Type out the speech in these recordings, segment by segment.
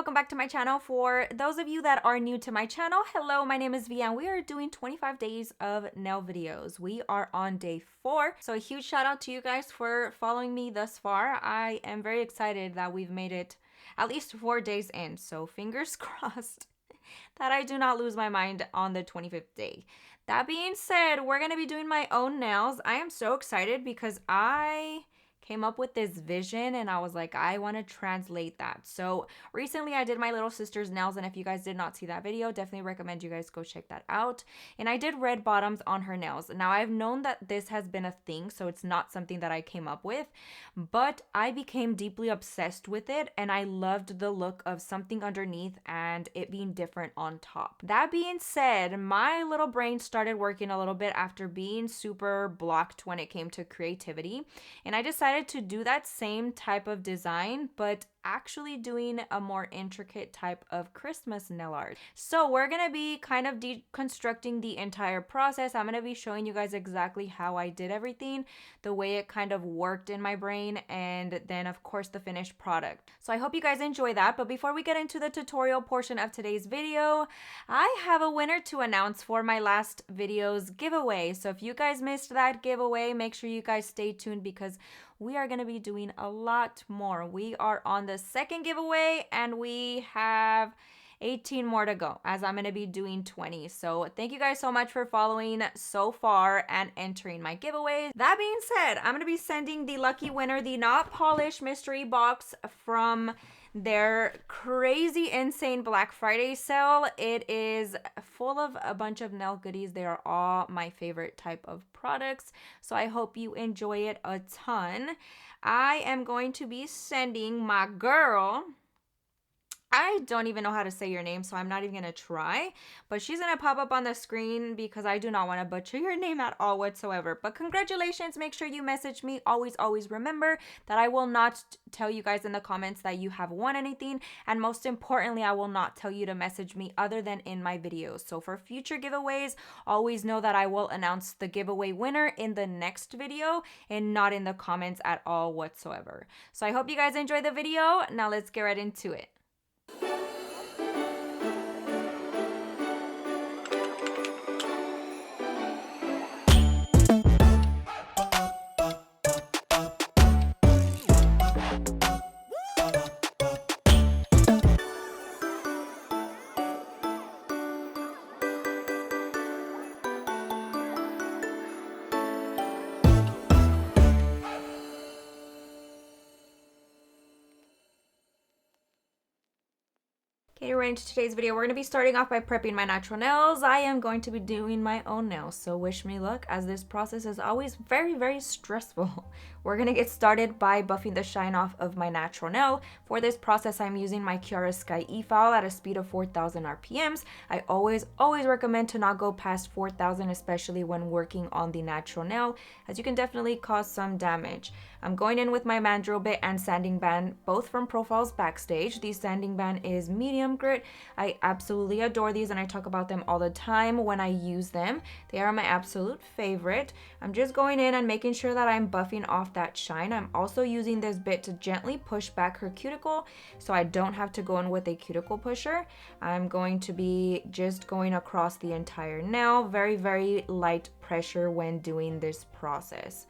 welcome back to my channel. For those of you that are new to my channel, hello, my name is V and we are doing 25 days of nail videos. We are on day 4, so a huge shout out to you guys for following me thus far. I am very excited that we've made it at least 4 days in, so fingers crossed that I do not lose my mind on the 25th day. That being said, we're going to be doing my own nails. I am so excited because I came up with this vision and I was like, I want to translate that. So recently I did my little sister's nails, and if you guys did not see that video, definitely recommend you guys go check that out. And I did red bottoms on her nails. Now I've known that this has been a thing, so it's not something that I came up with, but I became deeply obsessed with it and I loved the look of something underneath and it being different on top. That being said, my little brain started working a little bit after being super blocked when it came to creativity, and I decided to do that same type of design, but actually doing a more intricate type of Christmas nail art. So we're gonna be kind of deconstructing the entire process. I'm gonna be showing you guys exactly how I did everything, the way it kind of worked in my brain, and then of course the finished product. So I hope you guys enjoy that. But before we get into the tutorial portion of today's video, I have a winner to announce for my last video's giveaway. So if you guys missed that giveaway, make sure you guys stay tuned because we are going to be doing a lot more. We are on the second giveaway and we have 18 more to go, as I'm going to be doing 20. So thank you guys so much for following so far and entering my giveaways. That being said, I'm going to be sending the lucky winner the not polished mystery box from their crazy insane Black Friday sale. It is full of a bunch of nail goodies. They are all my favorite type of products, so I hope you enjoy it a ton. I am going to be sending my girl, I don't even know how to say your name, so I'm not even going to try. But she's going to pop up on the screen because I do not want to butcher your name at all whatsoever. But congratulations. Make sure you message me. Always remember that I will not tell you guys in the comments that you have won anything. And most importantly, I will not tell you to message me other than in my videos. So for future giveaways, always know that I will announce the giveaway winner in the next video and not in the comments at all whatsoever. So I hope you guys enjoy the video. Now let's get right into it. Okay, right into today's video, we're going to be starting off by prepping my natural nails. I am going to be doing my own nails, so wish me luck, as this process is always very stressful. We're going to get started by buffing the shine off of my natural nail. For this process, I'm using my Kiara Sky Efile at a speed of 4,000 RPMs. I always recommend to not go past 4,000, especially when working on the natural nail, as you can definitely cause some damage. I'm going in with my mandrel bit and sanding band, both from Profiles Backstage. The sanding band is medium grit. I absolutely adore these and I talk about them all the time when I use them. They are my absolute favorite. I'm just going in and making sure that I'm buffing off that shine. I'm also using this bit to gently push back her cuticle so I don't have to go in with a cuticle pusher. I'm going to be just going across the entire nail. Very light pressure when doing this process.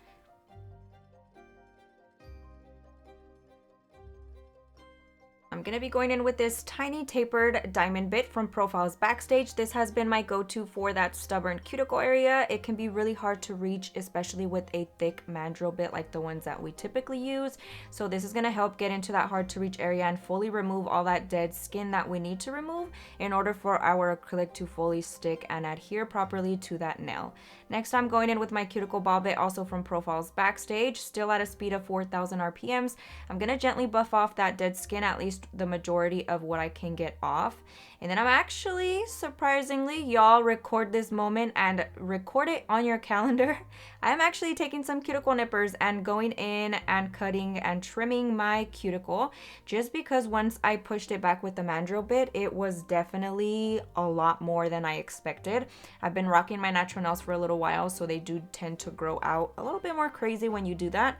I'm going to be going in with this tiny tapered diamond bit from Profiles Backstage. This has been my go-to for that stubborn cuticle area. It can be really hard to reach, especially with a thick mandrel bit like the ones that we typically use. So this is going to help get into that hard to reach area and fully remove all that dead skin that we need to remove in order for our acrylic to fully stick and adhere properly to that nail. Next, I'm going in with my cuticle ball bit, also from Profiles Backstage, still at a speed of 4,000 RPMs. I'm going to gently buff off that dead skin, at least the majority of what I can get off. And then I'm actually, surprisingly, y'all, record this moment and record it on your calendar. I'm actually taking some cuticle nippers and going in and cutting and trimming my cuticle, just because once I pushed it back with the mandrel bit, it was definitely a lot more than I expected. I've been rocking my natural nails for a little while, so they do tend to grow out a little bit more crazy when you do that.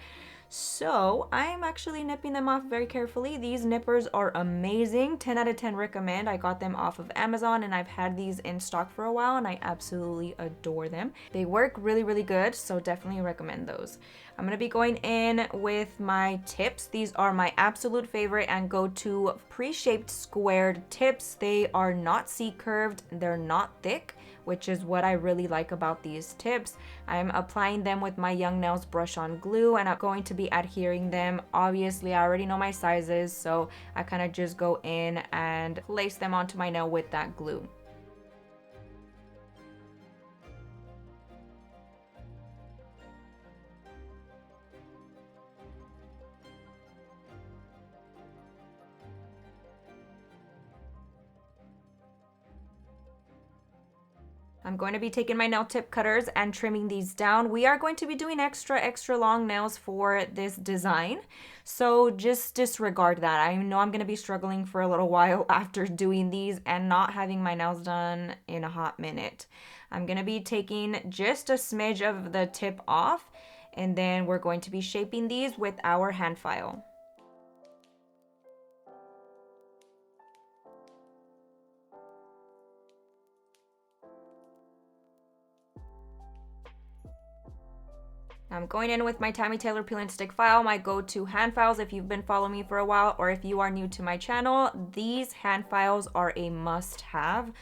So I'm actually nipping them off very carefully. These nippers are amazing. 10 out of 10 recommend. I got them off of Amazon and I've had these in stock for a while and I absolutely adore them. They work really, really good, so definitely recommend those. I'm gonna be going in with my tips. These are my absolute favorite and go-to pre-shaped squared tips. They are not C-curved, they're not thick, which is what I really like about these tips. I'm applying them with my Young Nails brush on glue and I'm going to be adhering them. Obviously, I already know my sizes, so I kind of just go in and place them onto my nail with that glue. I'm going to be taking my nail tip cutters and trimming these down. We are going to be doing extra long nails for this design, so just disregard that. I know I'm going to be struggling for a little while after doing these and not having my nails done in a hot minute. I'm going to be taking just a smidge of the tip off, and then we're going to be shaping these with our hand file. I'm going in with my Tammy Taylor peel and stick file, my go-to hand files if you've been following me for a while, or if you are new to my channel, these hand files are a must-have.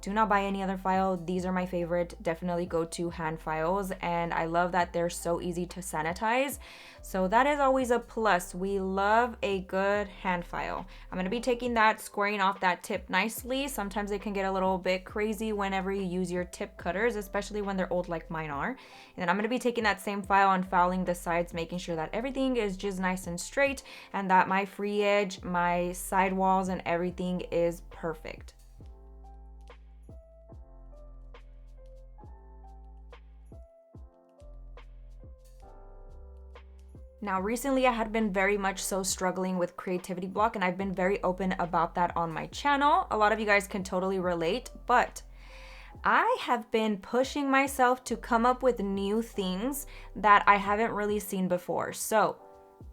Do not buy any other file. These are my favorite, definitely go-to hand files, and I love that they're so easy to sanitize. So that is always a plus. We love a good hand file. I'm gonna be taking that, squaring off that tip nicely. Sometimes it can get a little bit crazy whenever you use your tip cutters, especially when they're old like mine are. And then I'm gonna be taking that same file and filing the sides, making sure that everything is just nice and straight and that my free edge, my side walls, and everything is perfect. Now, recently I had been very much so struggling with creativity block, and I've been very open about that on my channel. A lot of you guys can totally relate, but I have been pushing myself to come up with new things that I haven't really seen before. So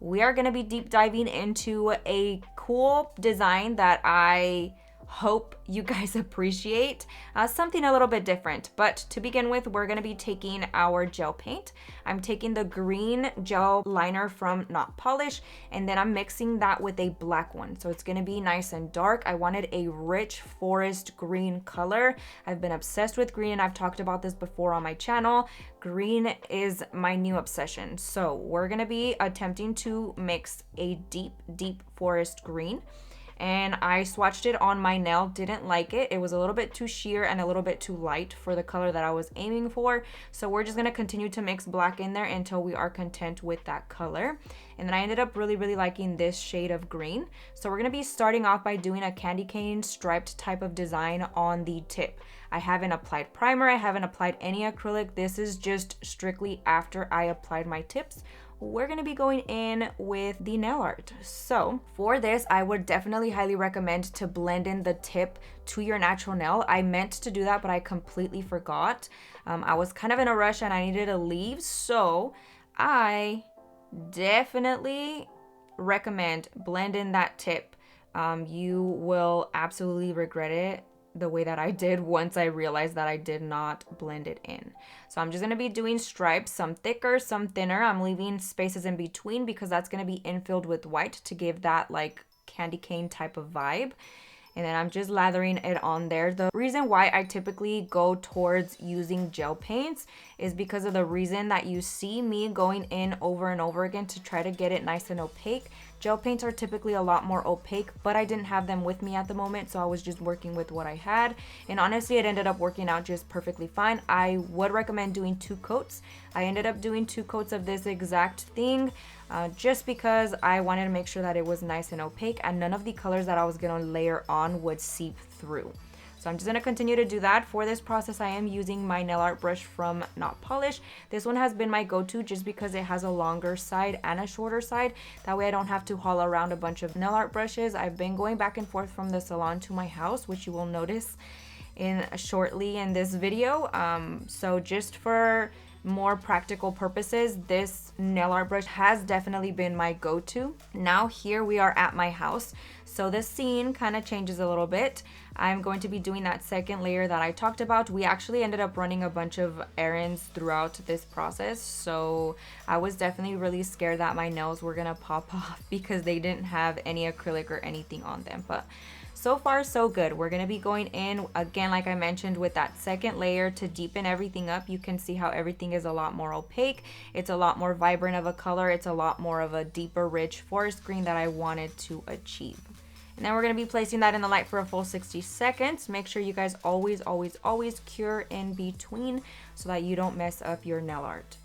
we are going to be deep diving into a cool design that I hope you guys appreciate, something a little bit different. But to begin with, we're going to be taking our gel paint. I'm taking the green gel liner from Not Polish, and then I'm mixing that with a black one, so it's going to be nice and dark. I wanted a rich forest green color. I've been obsessed with green, and I've talked about this before on my channel. Green is my new obsession, so we're going to be attempting to mix a deep forest green. And I swatched it on my nail, didn't like it. It was a little bit too sheer and a little bit too light for the color that I was aiming for. So we're just gonna continue to mix black in there until we are content with that color. And then I ended up really liking this shade of green. So we're gonna be starting off by doing a candy cane striped type of design on the tip. I haven't applied primer, I haven't applied any acrylic. This is just strictly after I applied my tips. We're going to be going in with the nail art. So for this, I would definitely highly recommend to blend in the tip to your natural nail. I meant to do that, but I completely forgot. I was kind of in a rush and I needed to leave, so I definitely recommend blend in that tip. You will absolutely regret it the way that I did once I realized that I did not blend it in. So I'm just going to be doing stripes, some thicker, some thinner. I'm leaving spaces in between because that's going to be infilled with white to give that like candy cane type of vibe. And then I'm just lathering it on there. The reason why I typically go towards using gel paints is because of the reason that you see me going in over and over again to try to get it nice and opaque. Gel paints are typically a lot more opaque, but I didn't have them with me at the moment, so I was just working with what I had. And honestly, it ended up working out just perfectly fine. I would recommend doing 2 coats. I ended up doing 2 coats of this exact thing just because I wanted to make sure that it was nice and opaque and none of the colors that I was going to layer on would seep through. So I'm just going to continue to do that. For this process, I am using my nail art brush from Not Polish. This one has been my go-to just because it has a longer side and a shorter side. That way I don't have to haul around a bunch of nail art brushes. I've been going back and forth from the salon to my house, which you will notice shortly in this video. So just for more practical purposes, this nail art brush has definitely been my go-to. Now here we are at my house. So the scene kind of changes a little bit. I'm going to be doing that second layer that I talked about. We actually ended up running a bunch of errands throughout this process. So I was definitely really scared that my nails were gonna pop off because they didn't have any acrylic or anything on them. But so far so good. We're gonna be going in again, like I mentioned, with that second layer to deepen everything up. You can see how everything is a lot more opaque. It's a lot more vibrant of a color. It's a lot more of a deeper, rich forest green that I wanted to achieve. And then we're going to be placing that in the light for a full 60 seconds. Make sure you guys always cure in between so that you don't mess up your nail art.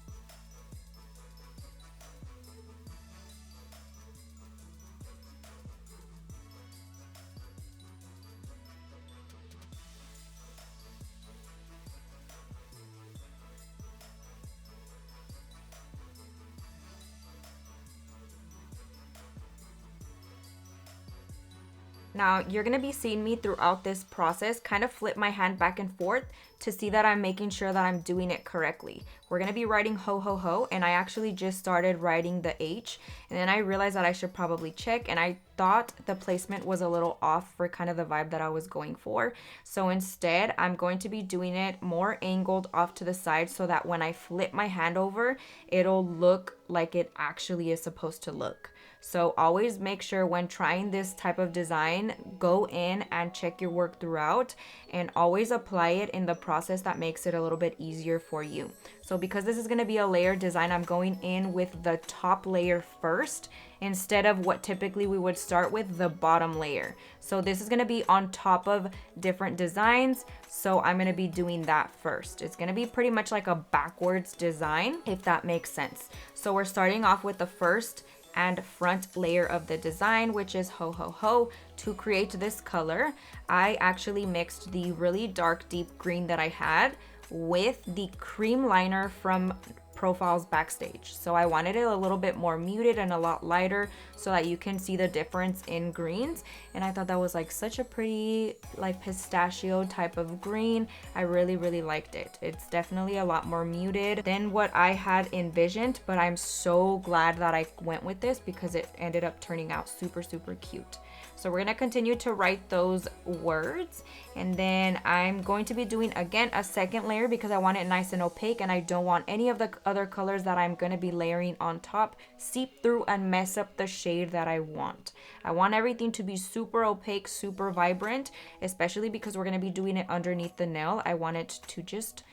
Now you're gonna be seeing me throughout this process kind of flip my hand back and forth to see that I'm making sure that I'm doing it correctly. We're gonna be writing ho ho ho, and I actually just started writing the H, and then I realized that I should probably check, and I thought the placement was a little off for kind of the vibe that I was going for. So instead, I'm going to be doing it more angled off to the side so that when I flip my hand over, it'll look like it actually is supposed to look. So always make sure when trying this type of design, go in and check your work throughout, and always apply it in the process that makes it a little bit easier for you. So because this is going to be a layered design, I'm going in with the top layer first instead of what typically we would start with, the bottom layer. So this is going to be on top of different designs, so I'm going to be doing that first. It's going to be pretty much like a backwards design, if that makes sense. So we're starting off with the first and front layer of the design, which is ho ho ho. To create this color, I actually mixed the really dark deep green that I had with the cream liner from Profiles Backstage. So I wanted it a little bit more muted and a lot lighter so that you can see the difference in greens. And I thought that was like such a pretty like pistachio type of green. I really liked it. It's definitely a lot more muted than what I had envisioned, but I'm so glad that I went with this because it ended up turning out super cute. So we're gonna continue to write those words, and then I'm going to be doing again a second layer because I want it nice and opaque, and I don't want any of the other colors that I'm gonna be layering on top seep through and mess up the shade that I want. I want everything to be super opaque, super vibrant, especially because we're gonna be doing it underneath the nail. I want it to just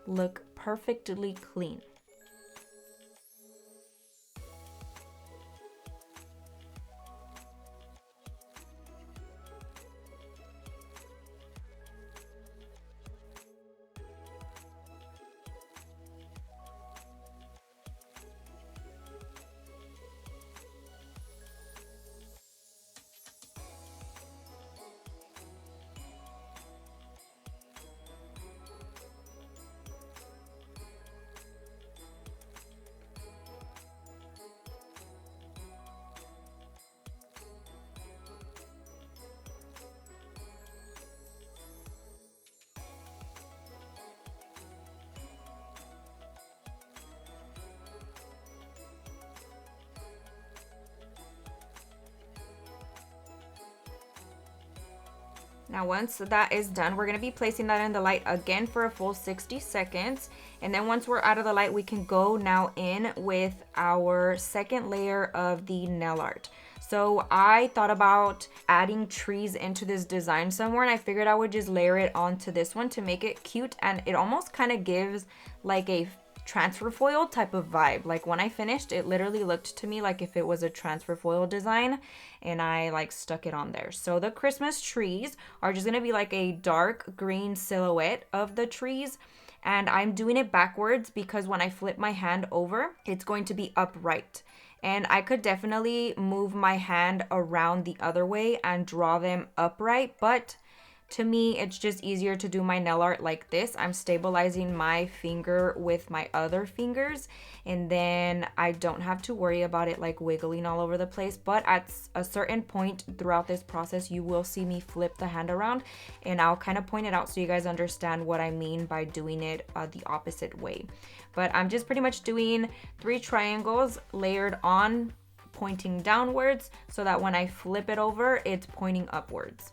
look perfectly clean. Now once that is done, we're going to be placing that in the light again for a full 60 seconds. And then once we're out of the light, we can go now in with our second layer of the nail art. So I thought about adding trees into this design somewhere, and I figured I would just layer it onto this one to make it cute, and it almost kind of gives like a transfer foil type of vibe. Like when I finished, it literally looked to me like if it was a transfer foil design, and I like stuck it on there. So the Christmas trees are just gonna be like a dark green silhouette of the trees, and I'm doing it backwards because when I flip my hand over, it's going to be upright. And I could definitely move my hand around the other way and draw them upright, but To me, it's just easier to do my nail art like this. I'm stabilizing my finger with my other fingers, and then I don't have to worry about it like wiggling all over the place. But at a certain point throughout this process, you will see me flip the hand around, and I'll kind of point it out so you guys understand what I mean by doing it the opposite way. But I'm just pretty much doing 3 triangles layered on, pointing downwards, so that when I flip it over, it's pointing upwards.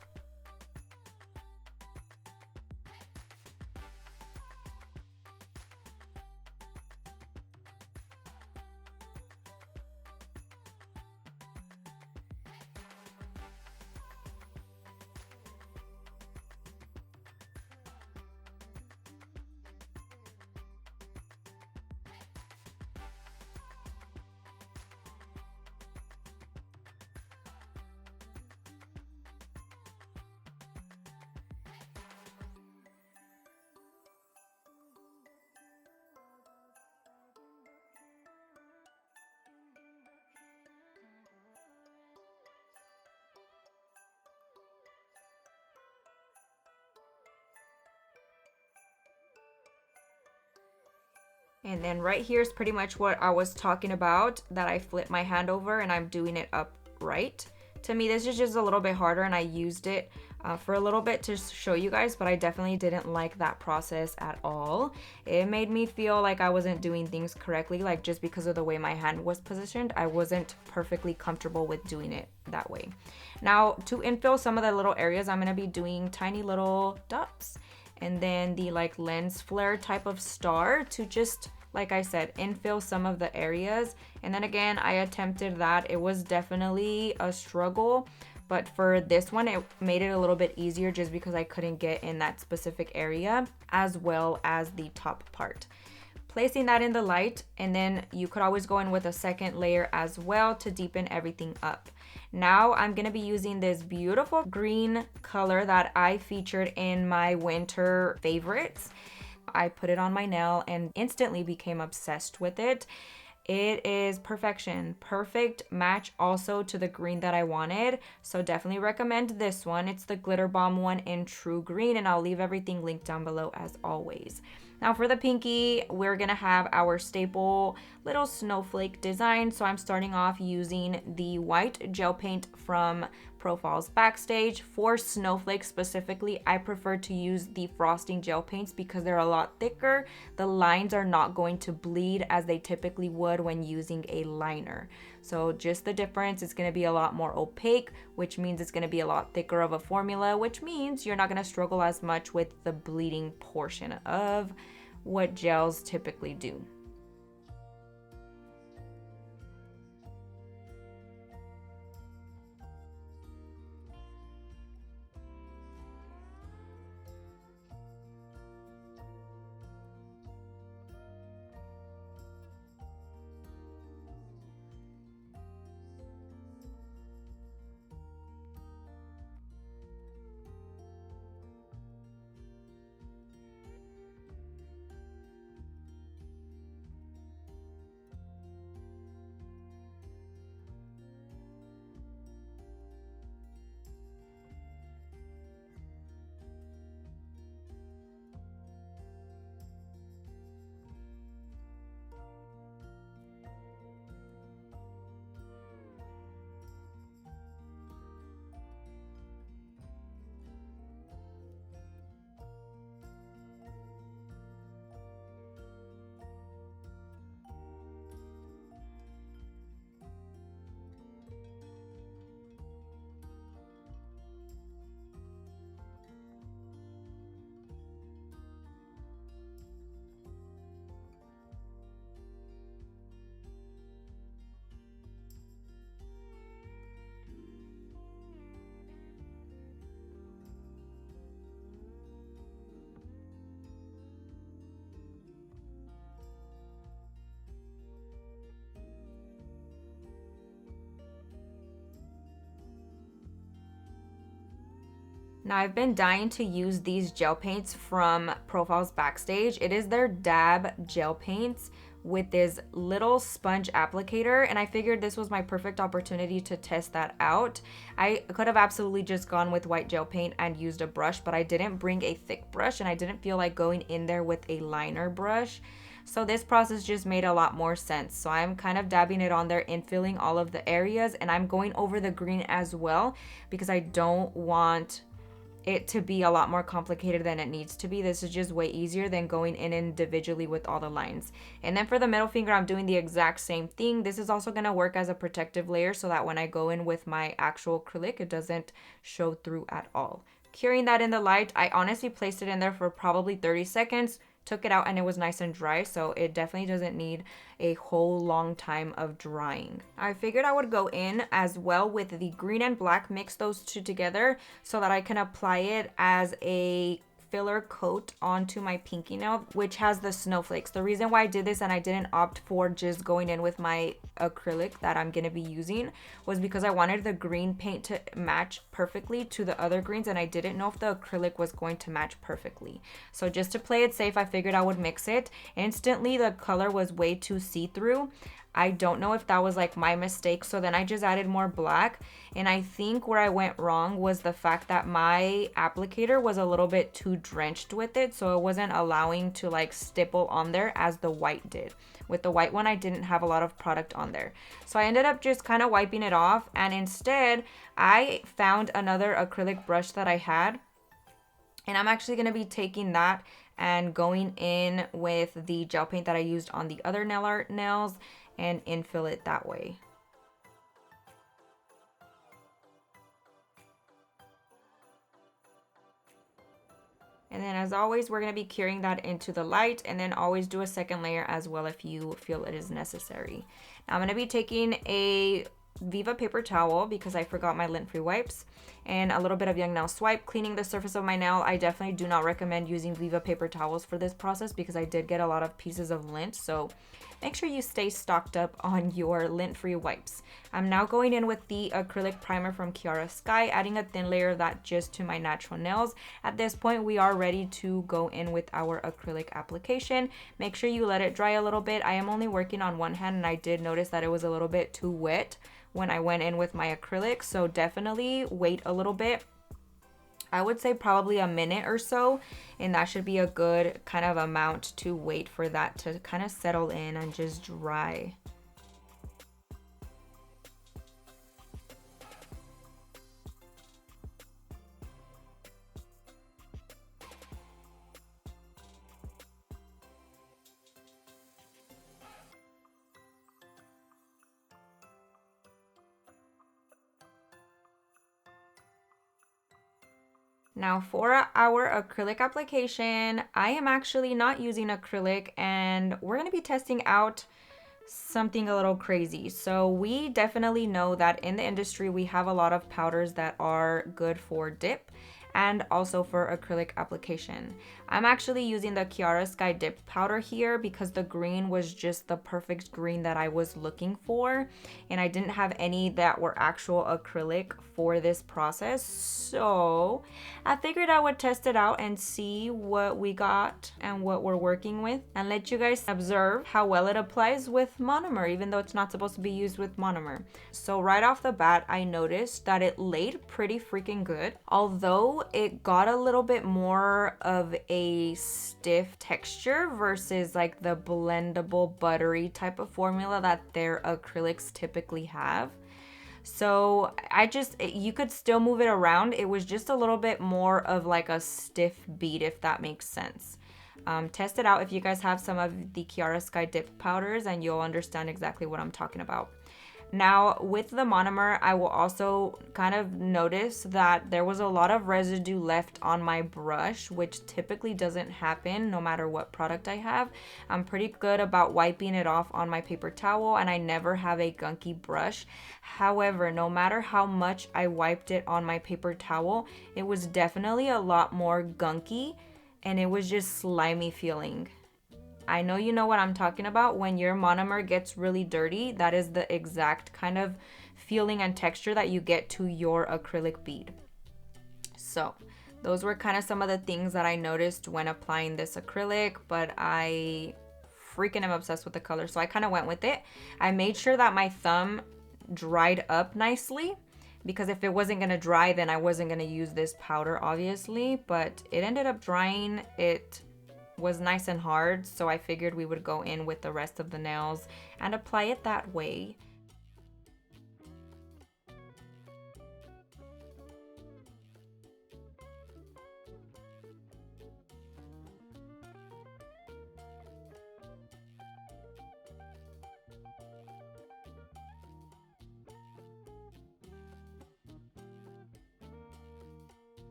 And then right here is pretty much what I was talking about, that I flip my hand over and I'm doing it upright. To me, this is just a little bit harder, and I used it for a little bit to show you guys, but I definitely didn't like that process at all. It made me feel like I wasn't doing things correctly, like just because of the way my hand was positioned, I wasn't perfectly comfortable with doing it that way. Now, to infill some of the little areas, I'm gonna be doing tiny little dots, and then the like lens flare type of star to just, like I said, infill some of the areas. And then again, I attempted that. It was definitely a struggle, but for this one, it made it a little bit easier just because I couldn't get in that specific area, as well as the top part. Placing that in the light, and then you could always go in with a second layer as well to deepen everything up. Now I'm gonna be using this beautiful green color that I featured in my winter favorites. I put it on my nail and instantly became obsessed with it. It is perfection, perfect match also to the green that I wanted. So definitely recommend this one. It's the Glitter Bomb one in True Green, and I'll leave everything linked down below as always. Now for the pinky, we're gonna have our staple little snowflake design. So I'm starting off using the white gel paint from Profiles Backstage. For Snowflake specifically, I prefer to use the frosting gel paints because they're a lot thicker. The lines are not going to bleed as they typically would when using a liner. So just the difference, it's gonna be a lot more opaque, which means it's gonna be a lot thicker of a formula, which means you're not gonna struggle as much with the bleeding portion of what gels typically do. Now I've been dying to use these gel paints from Profiles Backstage. It is their dab gel paints, with this little sponge applicator, and I figured this was my perfect opportunity to test that out. I could have absolutely just gone with white gel paint and used a brush, but I didn't bring a thick brush and I didn't feel like going in there with a liner brush. So this process just made a lot more sense. So I'm kind of dabbing it on there, infilling all of the areas, and I'm going over the green as well because I don't want it to be a lot more complicated than it needs to be. This is just way easier than going in individually with all the lines. And then for the middle finger, I'm doing the exact same thing. This is also going to work as a protective layer so that when I go in with my actual acrylic, it doesn't show through at all. Curing that in the light, I honestly placed it in there for probably 30 seconds, took it out, and it was nice and dry, so it definitely doesn't need a whole long time of drying. I figured I would go in as well with the green and black, mix those two together so that I can apply it as a filler coat onto my pinky nail, which has the snowflakes. The reason why I did this and I didn't opt for just going in with my acrylic that I'm gonna be using was because I wanted the green paint to match perfectly to the other greens, and I didn't know if the acrylic was going to match perfectly. So just to play it safe, I figured I would mix it. Instantly the color was way too see-through. I don't know if that was like my mistake, so then I just added more black, and I think where I went wrong was the fact that my applicator was a little bit too drenched with it, so it wasn't allowing to like stipple on there as the white did. With the white one, I didn't have a lot of product on there, so I ended up just kind of wiping it off, and instead I found another acrylic brush that I had, and I'm actually going to be taking that and going in with the gel paint that I used on the other nail art nails and infill it that way. And then as always, we're going to be curing that into the light, and then always do a second layer as well if you feel it is necessary. Now I'm going to be taking a Viva paper towel because I forgot my lint-free wipes, and a little bit of Young Nail Swipe, cleaning the surface of my nail. I definitely do not recommend using Viva paper towels for this process because I did get a lot of pieces of lint, so make sure you stay stocked up on your lint-free wipes. I'm now going in with the acrylic primer from Kiara Sky, adding a thin layer of that just to my natural nails. At this point, we are ready to go in with our acrylic application. Make sure you let it dry a little bit. I am only working on one hand, and I did notice that it was a little bit too wet when I went in with my acrylic, so definitely wait a little bit. I would say probably a minute or so, and that should be a good kind of amount to wait for that to kind of settle in and just dry. Now for our acrylic application, I am actually not using acrylic, and we're going to be testing out something a little crazy. So we definitely know that in the industry we have a lot of powders that are good for dip and also for acrylic application. I'm actually using the Kiara Sky Dip powder here because the green was just the perfect green that I was looking for, and I didn't have any that were actual acrylic for this process, so I figured I would test it out and see what we got and what we're working with, and let you guys observe how well it applies with monomer, even though it's not supposed to be used with monomer. So right off the bat, I noticed that it laid pretty freaking good, although it got a little bit more of a stiff texture versus like the blendable buttery type of formula that their acrylics typically have. So you could still move it around. It was just a little bit more of like a stiff bead, if that makes sense. Test it out if you guys have some of the Kiara Sky Dip powders, and you'll understand exactly what I'm talking about. Now with the monomer, I will also kind of notice that there was a lot of residue left on my brush, which typically doesn't happen no matter what product I have. I'm pretty good about wiping it off on my paper towel, and I never have a gunky brush. However, no matter how much I wiped it on my paper towel, it was definitely a lot more gunky, and it was just slimy feeling. I know you know what I'm talking about. When your monomer gets really dirty, that is the exact kind of feeling and texture that you get to your acrylic bead. So those were kind of some of the things that I noticed when applying this acrylic, but I freaking am obsessed with the color, so I kind of went with it. I made sure that my thumb dried up nicely, because if it wasn't gonna dry, then I wasn't gonna use this powder, obviously. But it ended up drying. It was nice and hard, so I figured we would go in with the rest of the nails and apply it that way.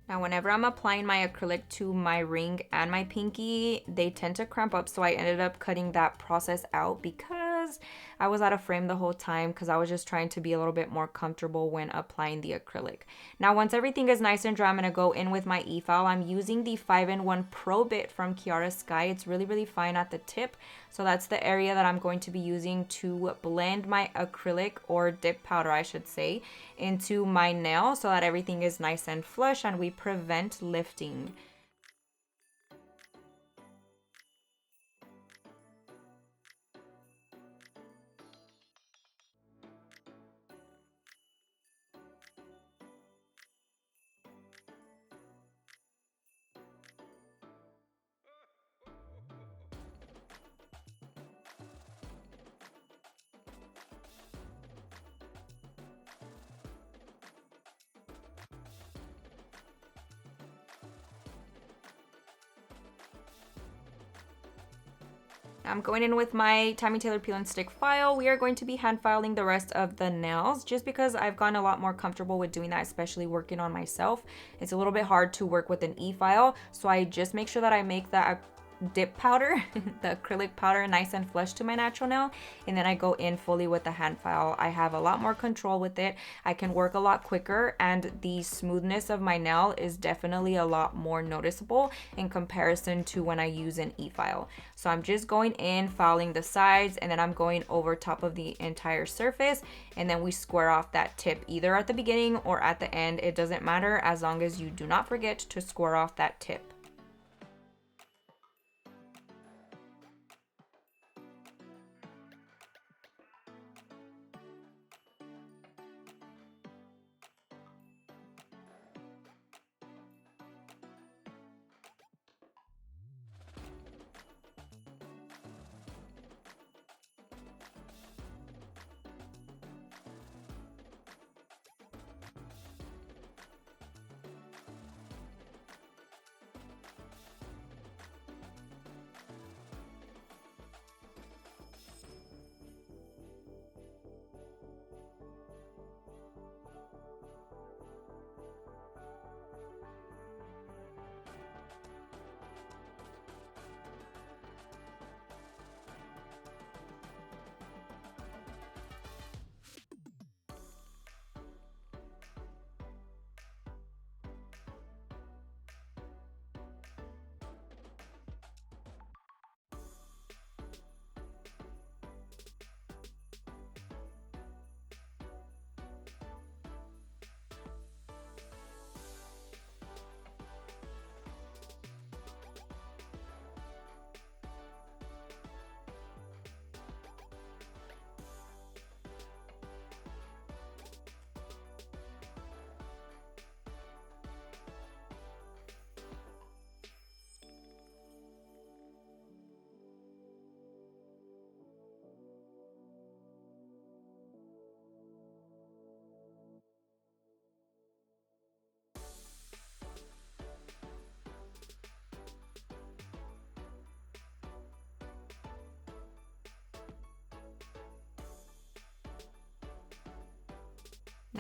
Now, whenever I'm applying my acrylic to my ring and my pinky, they tend to cramp up, so I ended up cutting that process out because I was out of frame the whole time, because I was just trying to be a little bit more comfortable when applying the acrylic. Now, once everything is nice and dry, I'm going to go in with my Efile. I'm using the 5-in-1 Pro Bit from Kiara Sky. It's really, really fine at the tip. So that's the area that I'm going to be using to blend my acrylic, or dip powder, I should say, into my nail so that everything is nice and flush and we prevent lifting. I'm going in with my Tammy Taylor peel and stick file. We are going to be hand filing the rest of the nails, just because I've gotten a lot more comfortable with doing that, especially working on myself. It's a little bit hard to work with an e-file, so I just make sure that I make that dip powder, the acrylic powder, nice and flush to my natural nail, and then I go in fully with the hand file. I have a lot more control with it. I can work a lot quicker, and the smoothness of my nail is definitely a lot more noticeable in comparison to when I use an e-file. So I'm just going in, filing the sides, and then I'm going over top of the entire surface, and then we square off that tip either at the beginning or at the end. It doesn't matter, as long as you do not forget to square off that tip.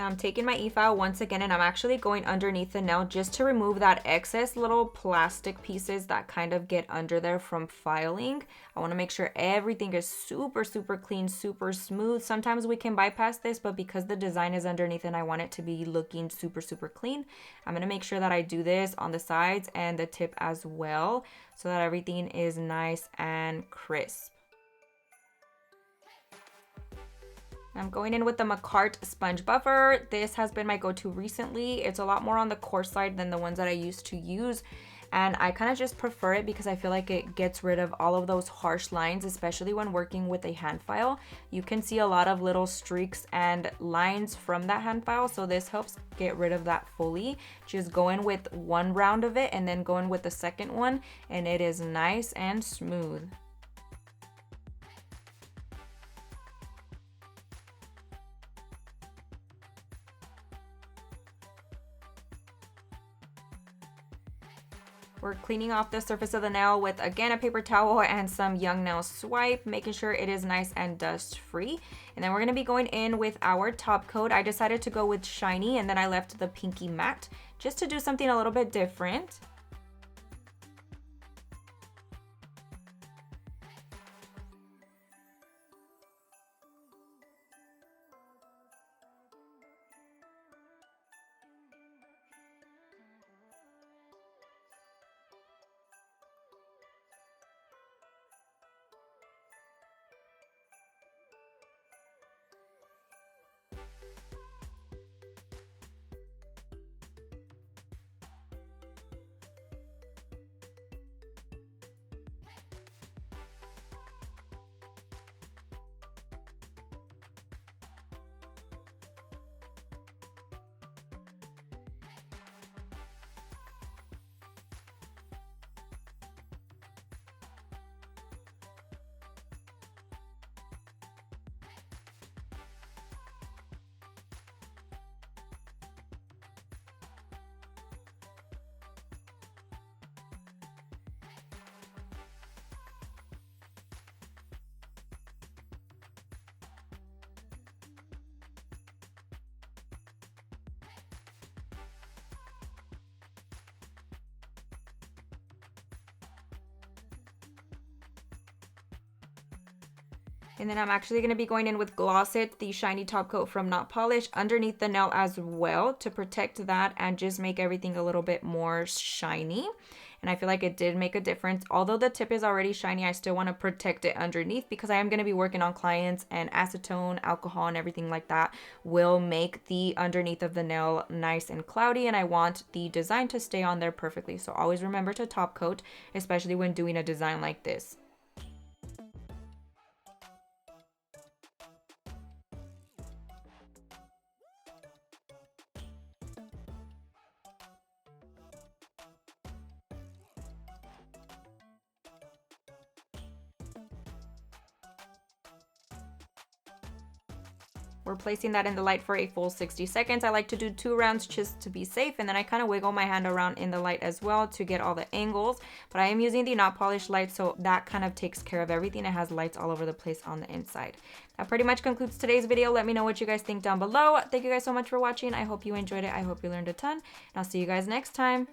Now I'm taking my Efile once again and I'm actually going underneath the nail just to remove that excess little plastic pieces that kind of get under there from filing. I want to make sure everything is super, super clean, super smooth. Sometimes we can bypass this, but because the design is underneath and I want it to be looking super, super clean, I'm going to make sure that I do this on the sides and the tip as well so that everything is nice and crisp. I'm going in with the Macart sponge buffer. This has been my go-to recently. It's a lot more on the coarse side than the ones that I used to use. And I kind of just prefer it because I feel like it gets rid of all of those harsh lines, especially when working with a hand file. You can see a lot of little streaks and lines from that hand file. So this helps get rid of that fully. Just go in with one round of it and then go in with the second one. And it is nice and smooth. We're cleaning off the surface of the nail with, again, a paper towel and some Young Nail Swipe, making sure it is nice and dust free. And then we're gonna be going in with our top coat. I decided to go with shiny and then I left the pinky matte just to do something a little bit different. And then I'm actually going to be going in with Gloss It, the shiny top coat from Not Polish, underneath the nail as well to protect that and just make everything a little bit more shiny. And I feel like it did make a difference. Although the tip is already shiny, I still want to protect it underneath because I am going to be working on clients, and acetone, alcohol, and everything like that will make the underneath of the nail nice and cloudy, and I want the design to stay on there perfectly. So always remember to top coat, especially when doing a design like this. We're placing that in the light for a full 60 seconds. I like to do 2 rounds just to be safe, and then I kind of wiggle my hand around in the light as well to get all the angles. But I am using the Not Polished light, so that kind of takes care of everything. It has lights all over the place on the inside. That pretty much concludes today's video. Let me know what you guys think down below. Thank you guys so much for watching. I hope you enjoyed it. I hope you learned a ton, and I'll see you guys next time.